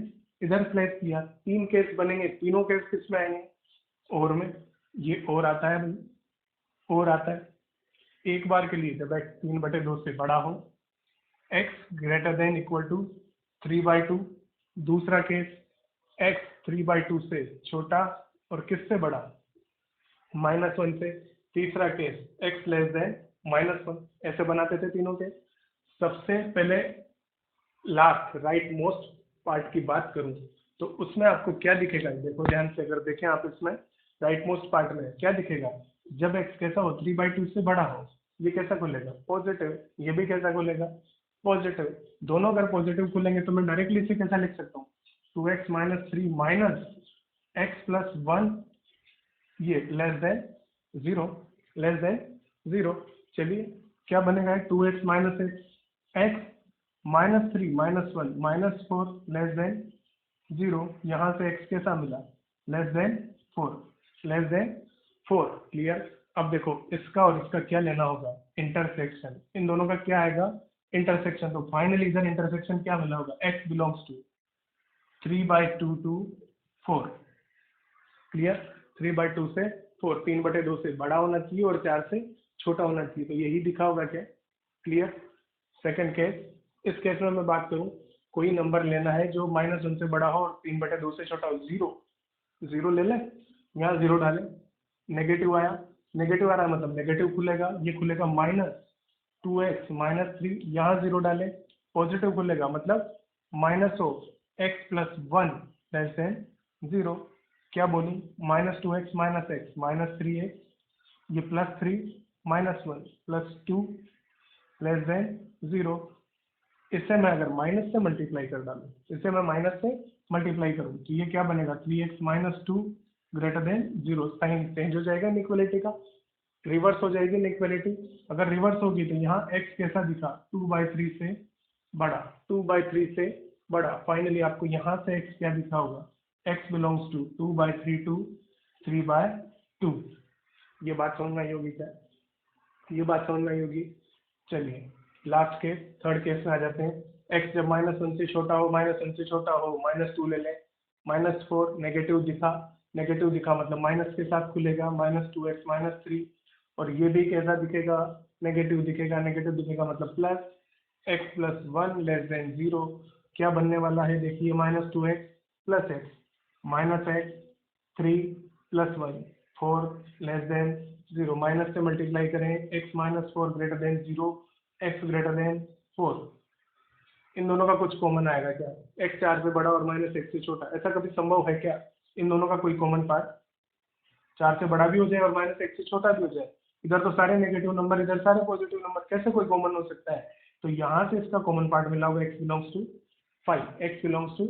इधर प्लेस किया। तीन केस बनेंगे, तीनों केस किस में आएंगे? और में। ये और आता है भाई, और आता है। एक बार के लिए जब x 3/2 से बड़ा हो, x > 3/2। दूसरा केस x 3/2 से छोटा और किससे बड़ा? -1 से। तीसरा केस x <-1। ऐसे बनाते थे तीनों केस। सबसे पहले लास्ट राइट मोस्ट पार्ट की बात करूं तो उसमें आपको क्या दिखेगा? देखो ध्यान से, अगर देखें आप इसमें राइट मोस्ट पार्ट में क्या दिखेगा? जब x कैसा हो? 3/2 से बड़ा हो, ये कैसा खुलेगा? पॉजिटिव। ये भी कैसा खुलेगा? पॉजिटिव। दोनों अगर पॉजिटिव खुलेंगे तो मैं डायरेक्टली इसे कैसा लिख सकता हूँ? 2x - 3 -x + 1, ये <0, <0। चलिए क्या बनेगा? 2x - x, x -3 - 1 -4 <0। यहाँ से x कैसा मिला? <4। क्लियर? अब देखो इसका और इसका क्या लेना होगा? इंटरसेक्शन। इन दोनों का क्या आएगा? इंटरसेक्शन। तो फाइनली इधर इंटरसेक्शन क्या मिला होगा? x belongs to 3/2 to 4। Clear? 3/2 से 4, 3/2 से बड़ा होना चाहिए और 4 से छोटा होना चाहिए, तो यही दिखा होगा क्या? क्लियर? सेकंड केस, इस केस में मैं बात करूं, कोई नंबर लेना है जो -1 से बड़ा हो और 3/2 से छोटा हो। 0 ले लें, यहाँ 0 डालें। नेगेटिव आया, नेगेटिव आ रहा है मतलब नेगेटिव खुलेगा, ये खुलेगा -2x - 3, यहाँ 0 डालें। पॉजिटिव खुलेगा मतलब -x + 1 <0। क्या बोली? -2x - x -3x, ये +3, -1 प्लस 2 लेस देन 0। इससे मैं अगर माइनस से मल्टीप्लाई कर डालूं, इससे मैं माइनस से मल्टीप्लाई करूं तो ये क्या बनेगा, 3x minus 2 greater than 0। Sign change हो जाएगा इनइक्वालिटी का, रिवर्स हो जाएगी इनइक्वालिटी। अगर रिवर्स होगी तो यहाँ x कैसा दिखा, 2/3 से बड़ा, 2/3 से बड़ा। फाइनली आपको यहाँ से x क्या दिखा होगा, x बिलोंग्स टू 2/3 टू 3/2। ये बात समझ में आई होगी क्या, ये बात समझ में आई होगी। चलिए लास्ट केस, थर्ड केस में आ जाते हैं। x जब -1 से छोटा हो, -1 से छोटा हो, -2 ले लें। -4 नेगेटिव दिखा, नेगेटिव दिखा मतलब माइनस के साथ खुलेगा, -2x -3। और ये भी कैसा दिखेगा, नेगेटिव दिखेगा, नेगेटिव दिखेगा मतलब plus x plus 1 less than 0। क्या बनने वाला है देखिए, -2x plus x minus x 3 plus 1 4 less than 0। Minus से मल्टीप्लाई करें, x -4 greater than 0, x greater then 4। इन दोनों का कुछ कॉमन आएगा क्या, x 4 से बड़ा और -x से छोटा, ऐसा कभी संभव है क्या, इन दोनों का कोई कॉमन पार्ट 4 से बड़ा भी हो जाए और -x से छोटा भी हो जाए। इधर तो सारे नेगेटिव नंबर, इधर सारे पॉजिटिव नंबर, कैसे कोई कॉमन हो सकता है। तो यहाँ से इसका कॉमन पार्ट मिला होगा, x belongs to 5, x belongs to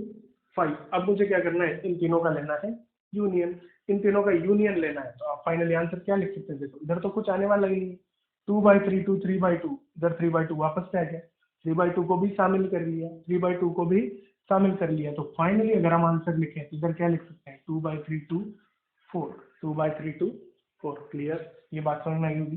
5। अब मुझे क्या करना है, इन तीनों का लेना है यूनियन, इन तीनों का यूनियन लेना है। तो आप फाइनली आंसर क्या लिख सकते हैं, देखो इधर तो कुछ आने वाला ही नहीं, 2/3 टू 3/2, इधर 3/2 वापस से आ गया, 3/2 को भी शामिल कर लिया, 3/2 को भी शामिल कर लिया। तो फाइनली अगर हम आंसर लिखें तो इधर क्या लिख सकते हैं, 2/3 टू 4, 2/3 टू 4। क्लियर, ये बात समझ में आई होगी,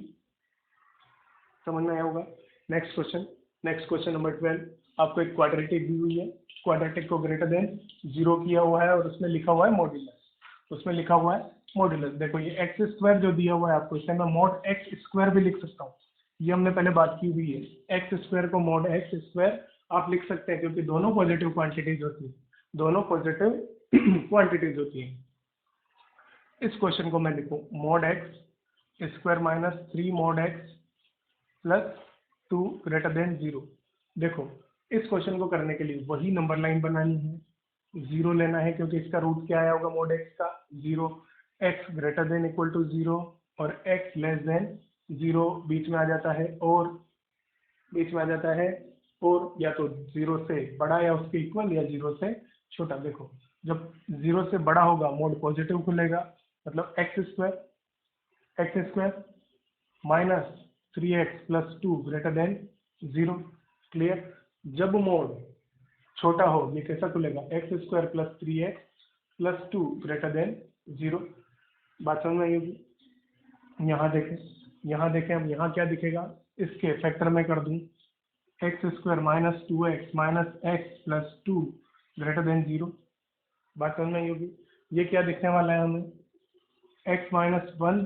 समझ में आया होगा। Next question, next question number 12। आपको एक क्वाड्रेटिक दी हुई है, क्वाड्रेटिक को ग्रेटर देन 0 किया हुआ है और उसमें लिखा हुआ है मॉड्यूलस, उसमें लिखा हुआ है मॉड्यूलस। देखो ये एक्स स्क्वायर जो दिया हुआ है आपको, इसे मैं मॉड एक्स स्क्वायर भी लिख सकता हूँ, ये हमने पहले बात की हुई है। एक्स स्क्वायर को मॉड एक्स स्क्वायर आप लिख सकते हैं, क्योंकि दोनों पॉजिटिव क्वांटिटीज होती है, दोनों पॉजिटिव क्वांटिटीज होती है। इस क्वेश्चन को मैं लिखूं mod x square minus 3 mod x plus 2 greater than 0। देखो इस क्वेश्चन को करने के लिए वही नंबर लाइन बनानी है, 0 लेना है क्योंकि इसका रूट क्या आया होगा मॉड एक्स का 0, x greater than equal to 0 और एक्स लेस देन 0 बीच में आ जाता है, और बीच में आ जाता है, और या तो 0 से बड़ा या उसके इक्वल या 0 से छोटा। देखो जब 0 से बड़ा होगा मोड पॉजिटिव खुलेगा, मतलब x square minus 3x plus 2 greater than 0। Clear, जब मोड छोटा हो ये कैसा खुलेगा, x square plus 3x plus 2 greater than 0। बात समझ में आई होगी। यहाँ देखें, यहाँ देखें, हम यहाँ क्या दिखेगा, इसके फैक्टर में कर दूं, x square minus 2x minus x plus 2 greater than 0। बात समझ में आई होगी। ये क्या दिखने वाला है हमें, x minus 1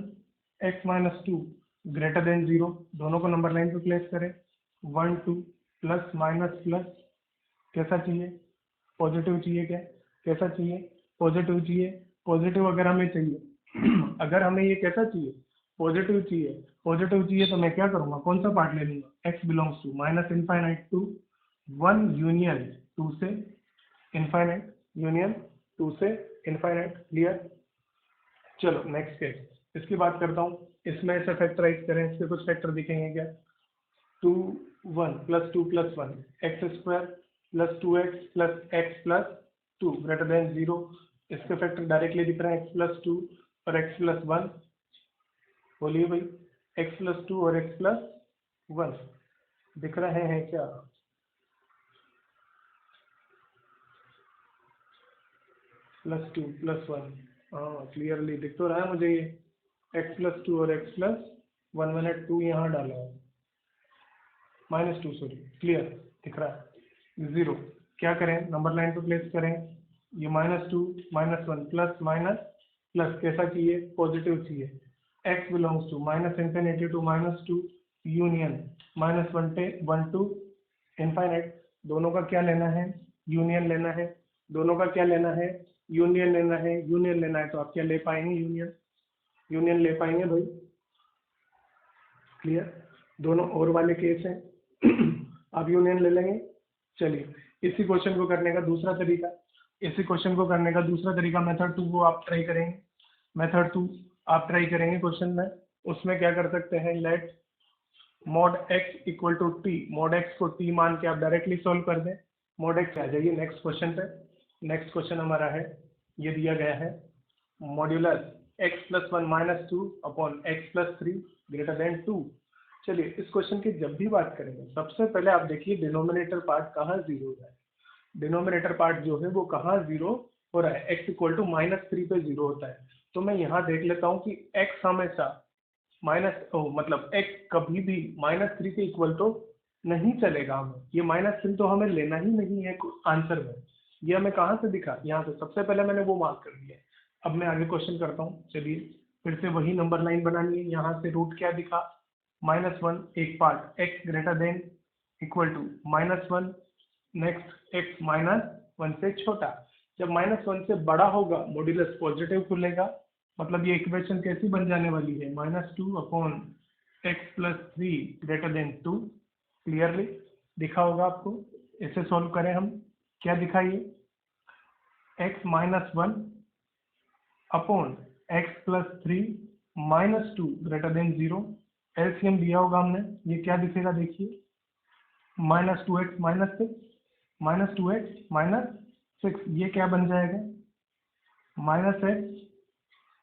x minus 2 greater than 0। दोनों को नंबर लाइन पे प्लेस करें, 1 2 प्लस माइनस प्लस, कैसा चाहिए, पॉजिटिव चाहिए क्या, कैसा चाहिए, पॉजिटिव चाहिए। पॉजिटिव अगर हमें चाहिए अगर हमें ये कैसा चाहिए, पॉजिटिव चाहिए, पॉजिटिव चाहिए तो मैं क्या करूँगा, कौन सा पार्ट ले लूँगा, x belongs to minus infinite to 1 union 2 से इनफाइनाइट, यूनियन 2 से इनफाइनाइट। क्लियर, चलो नेक्स्ट केस, इसकी बात करता हूँ। इसमें ऐसे फैक्टराइज करें, इसके कुछ फैक्टर दिखेंगे क्या, 2 1 plus 2 plus 1 x square plus 2x plus x plus 2 greater than 0। इसके फैक्टर डायरेक्टली दिख रहे हैं, x प्लस 2 और x प्लस 1। बोलिए भाई, x प्लस 2 और x प्लस 1 दिख रहे हैं क्या, प्लस 2 प्लस 1, हाँ क्लियरली दिख तो रहा है मुझे ये, x प्लस 2 और x प्लस 1, मैंने 2 यहाँ डाला है, -2 सॉरी, क्लियर दिख रहा है। 0 क्या करें, नंबर लाइन पे प्लेस करें, ये -2 -1 प्लस माइनस प्लस, कैसा चाहिए, पॉजिटिव चाहिए। x belongs to minus infinity to -2 union -1 to infinite. दोनों का क्या लेना है, यूनियन लेना है, दोनों का क्या लेना है, यूनियन लेना है। यूनियन लेना है तो आप क्या ले पाएंगे, यूनियन, यूनियन ले पाएंगे भाई। क्लियर, दोनों और वाले केस हैं आप यूनियन ले लेंगे। चलिए इसी क्वेश्चन को करने का दूसरा तरीका, इसी क्वेश्चन को करने का दूसरा तरीका, मेथड 2 को आप ट्राई करेंगे, मेथड 2 आप ट्राई करेंगे क्वेश्चन में। उसमें क्या कर सकते हैं, let mod x equal to T, mod x को t मान के आप डायरेक्टली सॉल्व कर दें, mod x आ जाइए नेक्स्ट क्वेश्चन पे। नेक्स्ट क्वेश्चन हमारा है, ये दिया गया है modulus x plus one minus two upon x plus three greater than two. चलिए इस क्वेश्चन की जब भी बात करेंगे सबसे पहले आप देखिए डिनोमिनेटर पार्ट कहाँ जीरो हो रहा है। डिनोमिनेटर पार्ट जो है वो कहाँ जीरो हो रहा है, x equal to minus three पे जीरो होता है। तो मैं यहाँ देख लेता हूँ कि x हमेशा मतलब x कभी भी माइनस थ्री के इक्वल तो नहीं चलेगा हमें, ये माइनस थ्री तो हमें लेना ही नहीं है आंसर में। ये हमें कहाँ से दिखा, यहाँ से सबसे पहले मैंने वो मार्क कर दिया है। अब मैं आगे क्वेश्चन करता हूँ, चलिए फिर से वही नंबर लाइन बनानी है। यहाँ से रूट क्या दिखा, माइनस वन, एक part x greater than equal to minus one, next x minus one से छोटा। जब माइनस वन से बड़ा होगा मॉड्यूलस पॉजिटिव खुलेगा, मतलब ये इक्वेशन कैसी बन जाने वाली है, minus two upon x plus three greater than two. Clearly दिखा होगा आपको, इसे सॉल्व करें हम, क्या दिखा ये, x minus one upon x plus three minus two greater than zero. LCM दिया होगा हमने, ये क्या दिखेगा देखिए, minus two X minus six, minus two X minus six, ये क्या बन जाएगा, minus x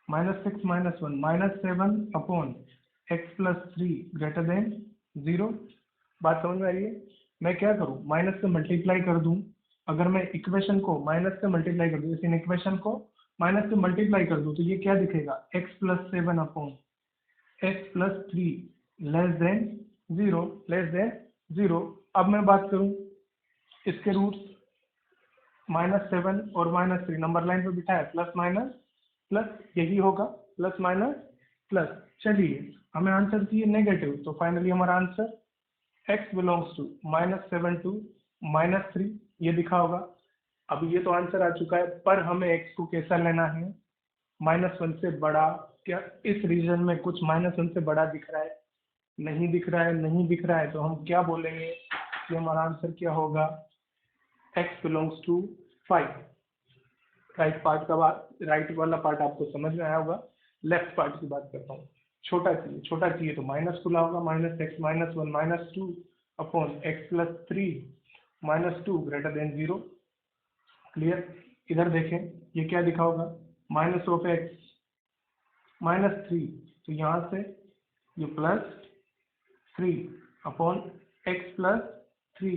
minus six minus one minus seven upon x plus three greater than zero. बात समझ में आ रही है। मैं क्या करूँ, माइनस से मल्टीप्लाई कर दूँ, अगर मैं इक्वेशन को माइनस से मल्टीप्लाई कर दूँ, इस इक्वेशन को माइनस से मल्टीप्लाई कर दूँ तो ये क्या दिखेगा, x plus seven upon x plus three less than zero, less than zero. अब मैं बात करूँ इसके रूट्स, माइनस सेवन और माइनस थ्री नंबर लाइन पे बिठाया, प्लस माइनस प्लस, यही होगा प्लस माइनस प्लस। चलिए हमें आंसर चाहिए नेगेटिव, तो फाइनली हमारा answer x belongs to minus seven to minus three, ये दिखा होगा। अब ये तो आंसर आ चुका है, पर हमें x को कैसा लेना है, माइनस वन से बड़ा। क्या इस रीजन में कुछ माइनस वन से बड़ा दिख रहा है, नहीं दिख रहा है, नहीं दिख रहा है, तो हम क्या बोलेंगे कि हमारा आंसर क्या होगा, x belongs to five. Right part का बात, राइट वाला पार्ट आपको समझ में आया होगा। लेफ्ट पार्ट की बात करता हूँ, छोटा चाहिए, छोटा चाहिए तो माइनस खुला होगा, minus x minus one minus two upon x plus three minus two greater than zero. Clear. इधर देखें, ये क्या दिखा होगा, minus of x minus three, तो यहाँ से ये plus three upon x plus three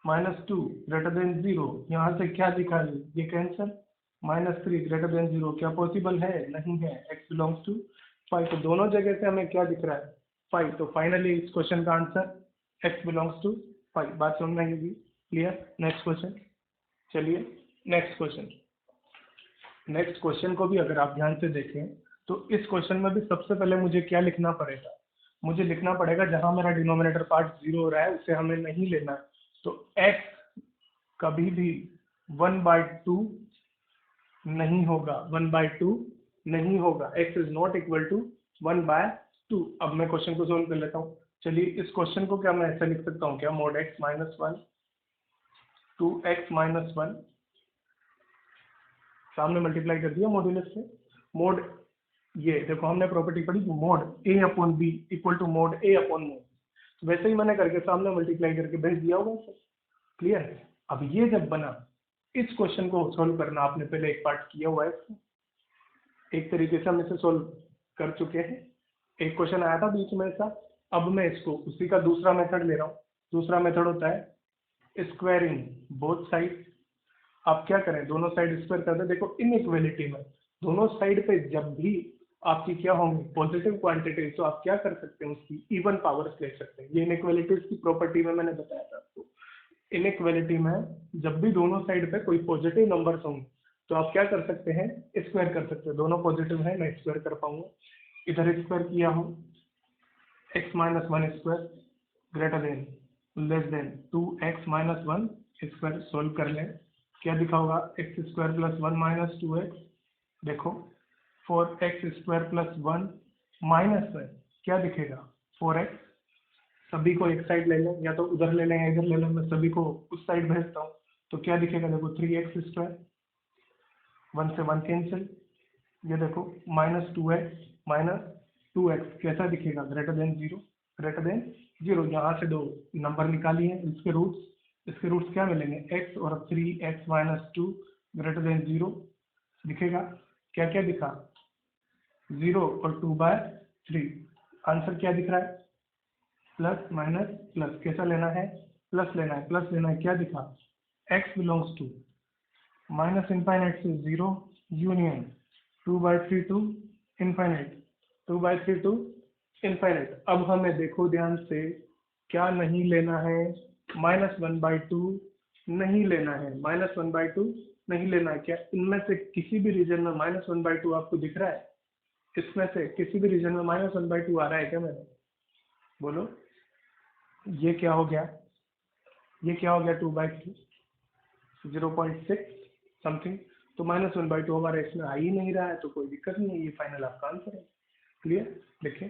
minus two greater than zero. यहाँ से क्या दिखा है, ये cancel, minus three greater than zero, क्या पॉसिबल है, नहीं है, x बिलोंग्स टू फाइव। तो दोनों जगह से हमें क्या दिख रहा है, फाइव। तो फाइनली इस क्वेश्चन का answer x belongs to five. बात समझ में आएगी, क्लियर। नेक्स्ट क्वेश्चन, चलिए नेक्स्ट क्वेश्चन। नेक्स्ट क्वेश्चन को भी अगर आप ध्यान से देखें तो इस क्वेश्चन में भी सबसे पहले मुझे क्या लिखना पड़ेगा, मुझे लिखना पड़ेगा जहां मेरा डिनोमिनेटर पार्ट जीरो हो रहा है उसे हमें नहीं लेना है। तो x कभी भी वन बाई टू नहीं होगा, वन बाय टू नहीं होगा, x is not equal to one by two. अब मैं क्वेश्चन को सोल्व कर लेता हूँ। चलिए इस क्वेश्चन को क्या मैं ऐसा लिख सकता हूँ क्या, mode x minus one two X minus one, सामने मल्टीप्लाई कर दिया मॉड्यूलस से, मोड, ये देखो हमने प्रॉपर्टी पढ़ी mod a upon B equal to mod a upon mod, तो वैसे ही मैंने करके सामने मल्टीप्लाई करके भेज दिया होगा सर। क्लियर। अब ये जब बना, इस क्वेश्चन को सोल्व करना आपने पहले एक पार्ट किया हुआ है, एक तरीके से हम इसे सोल्व कर चुके हैं। एक क्वेश्चन आया था बीच में ऐसा, अब मैं इसको उसी का दूसरा मेथड ले रहा हूँ। दूसरा मेथड होता है स्क्वायरिंग बोथ साइड। आप क्या करें, दोनों साइड स्क्वायर कर दें। देखो इनइक्वालिटी में दोनों साइड पे जब भी आपकी क्या होंगी पॉजिटिव क्वांटिटी, तो आप क्या कर सकते हैं, उसकी इवन पावर्स ले सकते हैं। ये इनइक्वालिटीज की प्रॉपर्टी में मैंने बताया था आपको। इनइक्वालिटी में जब भी दोनों साइड पे कोई पॉजिटिव नंबर्स होंगे तो आप क्या कर सकते हैं, स्क्वायर कर सकते हैं। दोनों पॉजिटिव है, मैं स्क्वायर कर पाऊंगा। इधर स्क्वायर किया हूँ, X minus one square greater than less than two X minus one square. Solve कर लें, क्या दिखा होगा, X square plus one minus two X, देखो four X square plus one minus one, क्या दिखेगा, फोर एक्स। सभी को एक साइड ले लें, या तो उधर ले लें या इधर ले लें, मैं सभी को उस साइड भेजता हूँ, तो क्या दिखेगा, देखो थ्री एक्स स्क्वायर, वन से वन कैंसिल, ये देखो minus two X minus 2x कैसा दिखेगा, ग्रेटर देन 0, ग्रेटर देन 0। यहाँ से दो नंबर निकालिए, इसके रूट्स क्या मिलेंगे, x और 3x माइनस 2 ग्रेटर देन 0 दिखेगा। क्या क्या दिखा, 0 और 2/3। आंसर क्या दिख रहा है, प्लस माइनस प्लस, कैसा लेना है, प्लस लेना है, प्लस लेना है, क्या दिखा, x belongs to minus infinite से 0 union 2/3 to infinite, 2/3 to infinite. अब हमें देखो ध्यान से, क्या नहीं लेना है, -1/2 नहीं लेना है, -1/2 नहीं लेना है। क्या इनमें से किसी भी रीजन में -1/2 आपको दिख रहा है, इसमें से किसी भी रीजन में -1/2 आ रहा है क्या मेरे, बोलो। ये क्या हो गया, ये क्या हो गया, 2/3 0.6 समथिंग। तो -1/2 हमारे इसमें आ ही नहीं रहा है, तो कोई दिक्कत नहीं है, ये फाइनल आपका आंसर है। क्लियर, देखिए